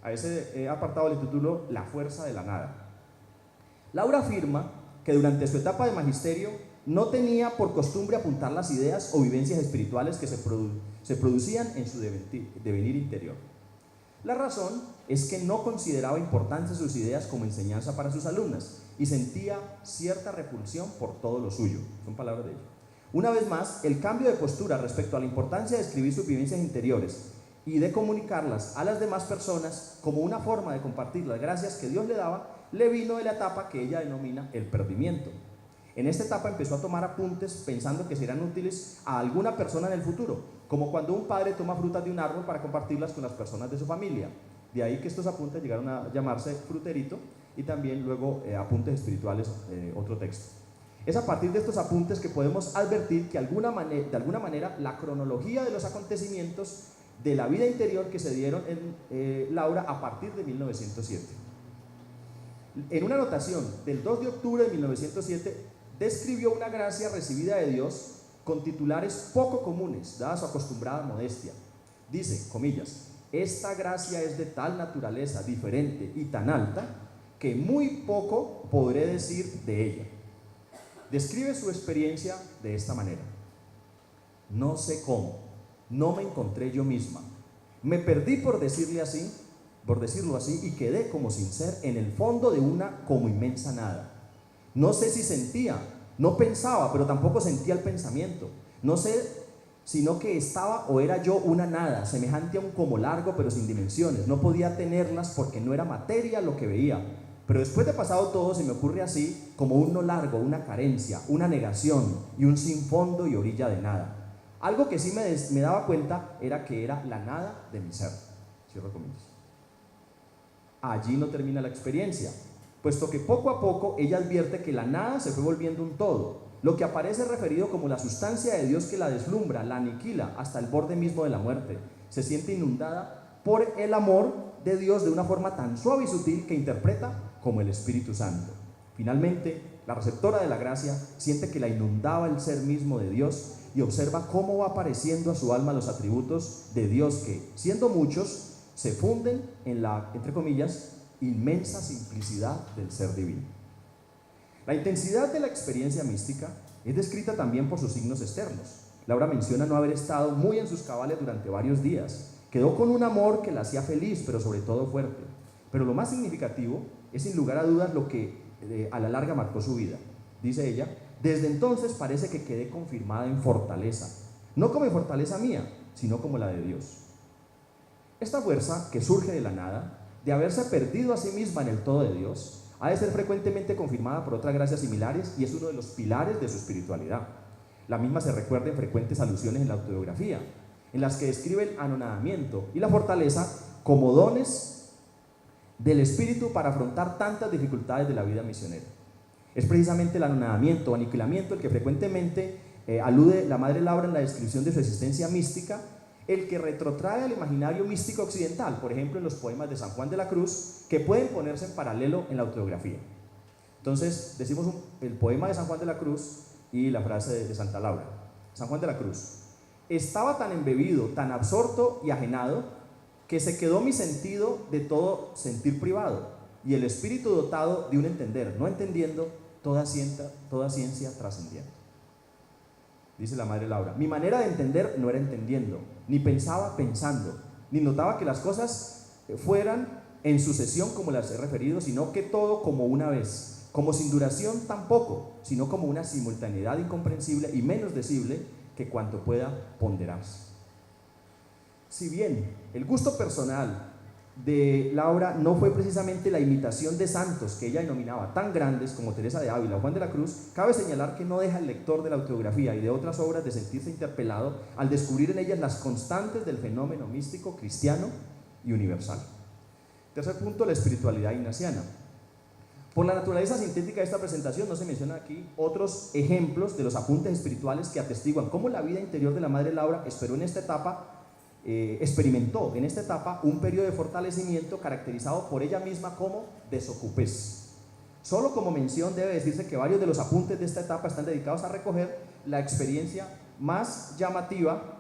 A ese apartado le titulo La fuerza de la nada. Laura afirma que durante su etapa de magisterio no tenía por costumbre apuntar las ideas o vivencias espirituales que se producían en su devenir interior. La razón es que no consideraba importantes sus ideas como enseñanza para sus alumnas y sentía cierta repulsión por todo lo suyo. Son palabras de ella. Una vez más, el cambio de postura respecto a la importancia de escribir sus vivencias interiores y de comunicarlas a las demás personas como una forma de compartir las gracias que Dios le daba, le vino de la etapa que ella denomina el perdimiento. En esta etapa empezó a tomar apuntes pensando que serán útiles a alguna persona en el futuro, como cuando un padre toma frutas de un árbol para compartirlas con las personas de su familia. De ahí que estos apuntes llegaron a llamarse fruterito y también luego apuntes espirituales, otro texto. Es a partir de estos apuntes que podemos advertir que de alguna manera la cronología de los acontecimientos de la vida interior que se dieron en Laura a partir de 1907. En una anotación del 2 de octubre de 1907 describió una gracia recibida de Dios con titulares poco comunes, dada su acostumbrada modestia. Dice, comillas, esta gracia es de tal naturaleza diferente y tan alta que muy poco podré decir de ella. Describe su experiencia de esta manera: no sé cómo, no me encontré yo misma, me perdí por decirlo así, y quedé como sin ser en el fondo de una como inmensa nada. No sé si sentía, no pensaba, pero tampoco sentía el pensamiento. No sé, sino que estaba o era yo una nada, semejante a un como largo pero sin dimensiones. No podía tenerlas porque no era materia lo que veía. Pero después de pasado todo se me ocurre así como un no largo, una carencia, una negación y un sin fondo y orilla de nada. Algo que sí me daba cuenta era que era la nada de mi ser. Cierro comillas. Allí no termina la experiencia, puesto que poco a poco ella advierte que la nada se fue volviendo un todo, lo que aparece referido como la sustancia de Dios que la deslumbra, la aniquila hasta el borde mismo de la muerte. Se siente inundada por el amor de Dios de una forma tan suave y sutil que interpreta como el Espíritu Santo. Finalmente, la receptora de la gracia siente que la inundaba el ser mismo de Dios y observa cómo va apareciendo a su alma los atributos de Dios que, siendo muchos, se funden en la, entre comillas, inmensa simplicidad del ser divino. La intensidad de la experiencia mística es descrita también por sus signos externos. Laura menciona no haber estado muy en sus cabales durante varios días. Quedó con un amor que la hacía feliz, pero sobre todo fuerte. Pero lo más significativo es sin lugar a dudas lo que a la larga marcó su vida. Dice ella, desde entonces parece que quedé confirmada en fortaleza, no como en fortaleza mía, sino como la de Dios. Esta fuerza que surge de la nada, de haberse perdido a sí misma en el todo de Dios, ha de ser frecuentemente confirmada por otras gracias similares y es uno de los pilares de su espiritualidad. La misma se recuerda en frecuentes alusiones en la autobiografía, en las que describe el anonadamiento y la fortaleza como dones del espíritu para afrontar tantas dificultades de la vida misionera. Es precisamente el anonadamiento o aniquilamiento el que frecuentemente alude la madre Laura en la descripción de su existencia mística, el que retrotrae al imaginario místico occidental, por ejemplo en los poemas de San Juan de la Cruz, que pueden ponerse en paralelo en la autobiografía. Entonces decimos el poema de San Juan de la Cruz y la frase de Santa Laura. San Juan de la Cruz: estaba tan embebido, tan absorto y ajenado, que se quedó mi sentido de todo sentir privado, y el espíritu dotado de un entender, no entendiendo toda ciencia trascendiente. Dice la madre Laura, mi manera de entender no era entendiendo, ni pensaba pensando, ni notaba que las cosas fueran en sucesión como las he referido, sino que todo como una vez, como sin duración tampoco, sino como una simultaneidad incomprensible y menos decible que cuanto pueda ponderarse. Si bien el gusto personal de Laura no fue precisamente la imitación de santos que ella denominaba tan grandes como Teresa de Ávila o Juan de la Cruz, cabe señalar que no deja el lector de la autobiografía y de otras obras de sentirse interpelado al descubrir en ellas las constantes del fenómeno místico cristiano y universal. Tercer punto, la espiritualidad ignaciana. Por la naturaleza sintética de esta presentación no se mencionan aquí otros ejemplos de los apuntes espirituales que atestiguan cómo la vida interior de la madre Laura experimentó en esta etapa un periodo de fortalecimiento caracterizado por ella misma como desocupez. Solo como mención debe decirse que varios de los apuntes de esta etapa están dedicados a recoger la experiencia más llamativa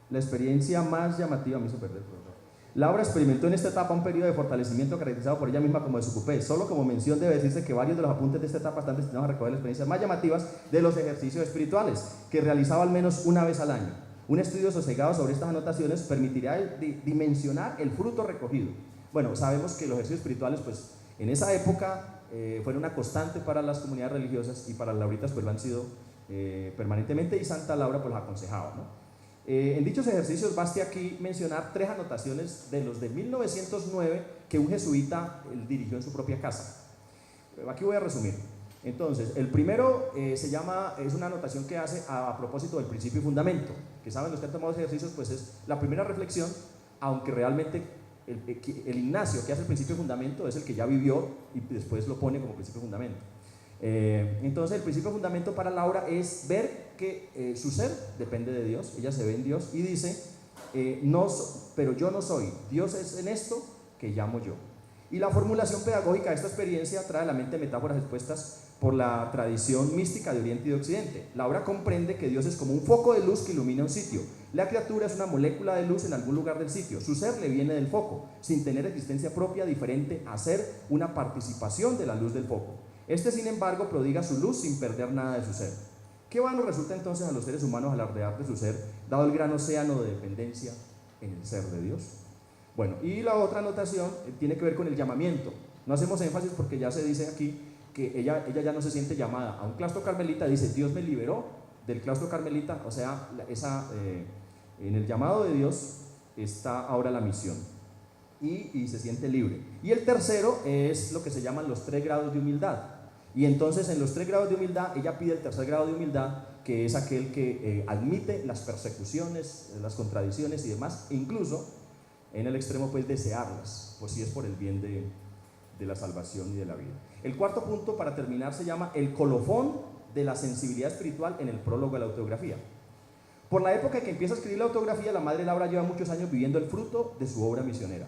La experiencia más llamativa, me hizo perder, profesor. Laura experimentó en esta etapa un periodo de fortalecimiento caracterizado por ella misma como desocupé. Solo como mención debe decirse que varios de los apuntes de esta etapa están destinados a recoger las experiencias más llamativas de los ejercicios espirituales, que realizaba al menos una vez al año. Un estudio sosegado sobre estas anotaciones permitirá dimensionar el fruto recogido. Bueno, sabemos que los ejercicios espirituales, pues, en esa época fueron una constante para las comunidades religiosas y para las lauritas, pues, lo han sido permanentemente, y Santa Laura, pues, los aconsejaba, ¿no? En dichos ejercicios baste aquí mencionar 3 anotaciones de los de 1909 que un jesuita dirigió en su propia casa. Aquí voy a resumir. Entonces, el primero es una anotación que hace a propósito del principio y fundamento, que saben los que han tomado ejercicios, pues es la primera reflexión, aunque realmente el Ignacio que hace el principio y fundamento es el que ya vivió y después lo pone como principio y fundamento. Entonces el principio fundamento para Laura es ver que su ser depende de Dios, ella se ve en Dios y dice, pero yo no soy, Dios es en esto que llamo yo. Y la formulación pedagógica de esta experiencia trae a la mente metáforas expuestas por la tradición mística de Oriente y de Occidente. Laura comprende que Dios es como un foco de luz que ilumina un sitio. La criatura es una molécula de luz en algún lugar del sitio. Su ser le viene del foco, sin tener existencia propia diferente a ser una participación de la luz del foco. Este, sin embargo, prodiga su luz sin perder nada de su ser. ¿Qué vano resulta entonces a los seres humanos alardear de su ser, dado el gran océano de dependencia en el ser de Dios? Bueno, y la otra anotación tiene que ver con el llamamiento. No hacemos énfasis porque ya se dice aquí que ella ya no se siente llamada a un claustro carmelita, dice, Dios me liberó del claustro carmelita, o sea, en el llamado de Dios está ahora la misión. Y se siente libre. Y el tercero es lo que se llaman los 3 grados de humildad. Y entonces en los 3 grados de humildad, ella pide el tercer grado de humildad, que es aquel que admite las persecuciones, las contradicciones y demás, e incluso en el extremo, pues, desearlas, pues si es por el bien de la salvación y de la vida. El cuarto punto, para terminar, se llama el colofón de la sensibilidad espiritual en el prólogo de la autografía. Por la época en que empieza a escribir la autografía, la madre Laura lleva muchos años viviendo el fruto de su obra misionera.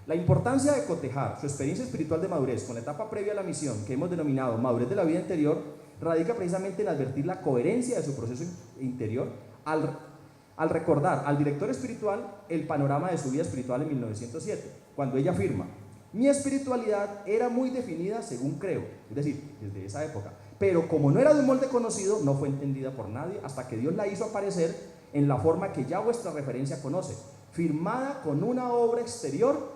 La importancia de cotejar su experiencia espiritual de madurez con la etapa previa a la misión, que hemos denominado madurez de la vida interior, radica precisamente en advertir la coherencia de su proceso interior al recordar al director espiritual el panorama de su vida espiritual en 1907, cuando ella afirma: mi espiritualidad era muy definida según creo, es decir, desde esa época, pero como no era de un molde conocido, no fue entendida por nadie hasta que Dios la hizo aparecer en la forma que ya vuestra referencia conoce, firmada con una obra exterior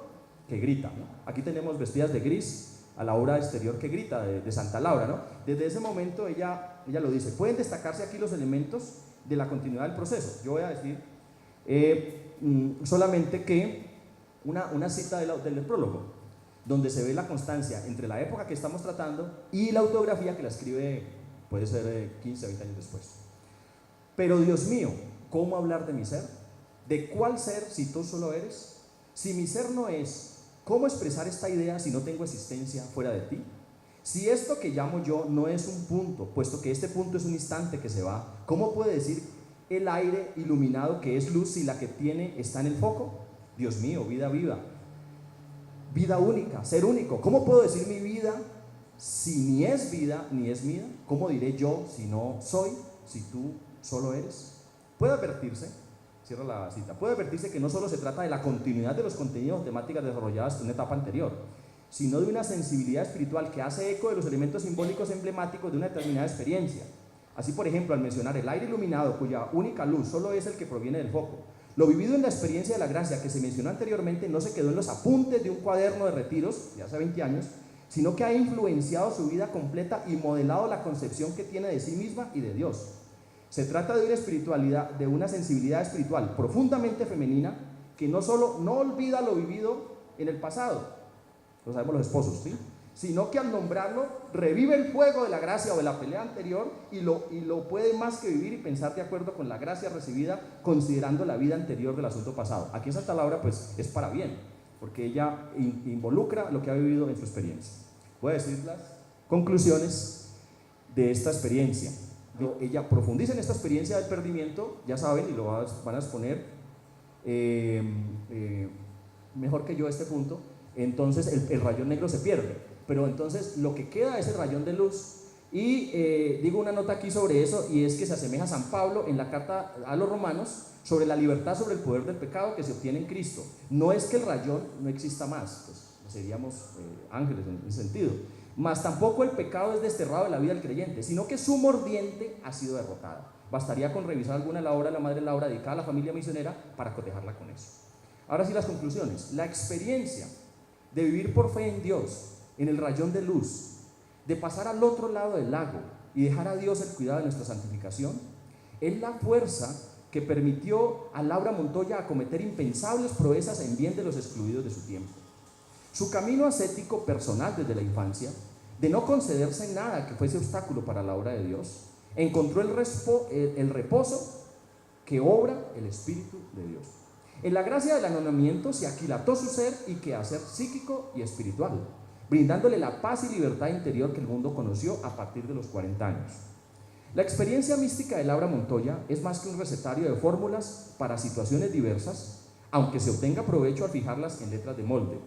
que grita, ¿no? Aquí tenemos vestidas de gris a la obra exterior que grita de Santa Laura, ¿no? Desde ese momento ella lo dice. Pueden destacarse aquí los elementos de la continuidad del proceso. Yo voy a decir solamente que una cita del prólogo, donde se ve la constancia entre la época que estamos tratando y la autografía que la escribe, puede ser 15 o 20 años después. Pero Dios mío, ¿cómo hablar de mi ser? ¿De cuál ser si tú solo eres? Si mi ser no es, ¿cómo expresar esta idea si no tengo existencia fuera de ti? Si esto que llamo yo no es un punto, puesto que este punto es un instante que se va, ¿cómo puede decir el aire iluminado que es luz si la que tiene está en el foco? Dios mío, vida viva, vida única, ser único. ¿Cómo puedo decir mi vida si ni es vida ni es mía? ¿Cómo diré yo si no soy, si tú solo eres? Puede advertirse, cierro la cita, puede advertirse que no solo se trata de la continuidad de los contenidos o temáticas desarrolladas en una etapa anterior, sino de una sensibilidad espiritual que hace eco de los elementos simbólicos emblemáticos de una determinada experiencia. Así, por ejemplo, al mencionar el aire iluminado, cuya única luz solo es el que proviene del foco, lo vivido en la experiencia de la gracia que se mencionó anteriormente no se quedó en los apuntes de un cuaderno de retiros de hace 20 años, sino que ha influenciado su vida completa y modelado la concepción que tiene de sí misma y de Dios. Se trata de una espiritualidad, de una sensibilidad espiritual profundamente femenina que no solo no olvida lo vivido en el pasado, lo sabemos los esposos, ¿sí?, sino que al nombrarlo revive el fuego de la gracia o de la pelea anterior y lo puede más que vivir y pensar de acuerdo con la gracia recibida, considerando la vida anterior del asunto pasado. Aquí en Santa Laura, pues, es para bien, porque ella involucra lo que ha vivido en su experiencia. Voy a decir las conclusiones de esta experiencia. Ella profundiza en esta experiencia del perdimiento, ya saben, y lo van a exponer mejor que yo este punto. Entonces el rayón negro se pierde, pero entonces lo que queda es el rayón de luz Y digo una nota aquí sobre eso, y es que se asemeja a San Pablo en la carta a los romanos sobre la libertad sobre el poder del pecado que se obtiene en Cristo. No es que el rayón no exista más, pues seríamos ángeles en ese sentido, mas tampoco el pecado es desterrado de la vida del creyente, sino que su mordiente ha sido derrotada. Bastaría con revisar alguna de la obra de la Madre Laura dedicada a la familia misionera para cotejarla con eso. Ahora sí, las conclusiones. La experiencia de vivir por fe en Dios, en el rayón de luz, de pasar al otro lado del lago y dejar a Dios el cuidado de nuestra santificación, es la fuerza que permitió a Laura Montoya acometer impensables proezas en bien de los excluidos de su tiempo. Su camino ascético personal desde la infancia, de no concederse nada que fuese obstáculo para la obra de Dios, encontró el reposo que obra el Espíritu de Dios. En la gracia del anonamiento se aquilató su ser y quehacer psíquico y espiritual, brindándole la paz y libertad interior que el mundo conoció a partir de los 40 años. La experiencia mística de Laura Montoya es más que un recetario de fórmulas para situaciones diversas, aunque se obtenga provecho al fijarlas en letras de molde.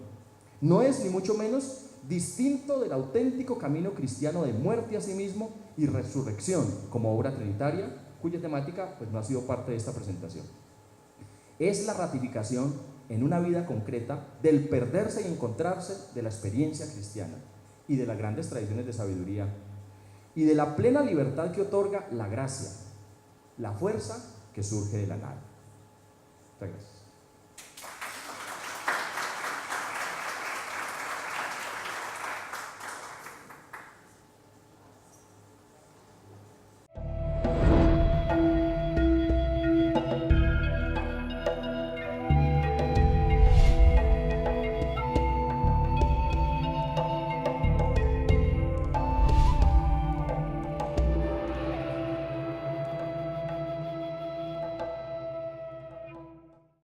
No es ni mucho menos distinto del auténtico camino cristiano de muerte a sí mismo y resurrección como obra trinitaria, cuya temática pues no ha sido parte de esta presentación. Es la ratificación en una vida concreta del perderse y encontrarse de la experiencia cristiana y de las grandes tradiciones de sabiduría y de la plena libertad que otorga la gracia, la fuerza que surge de la nada. Muchas gracias.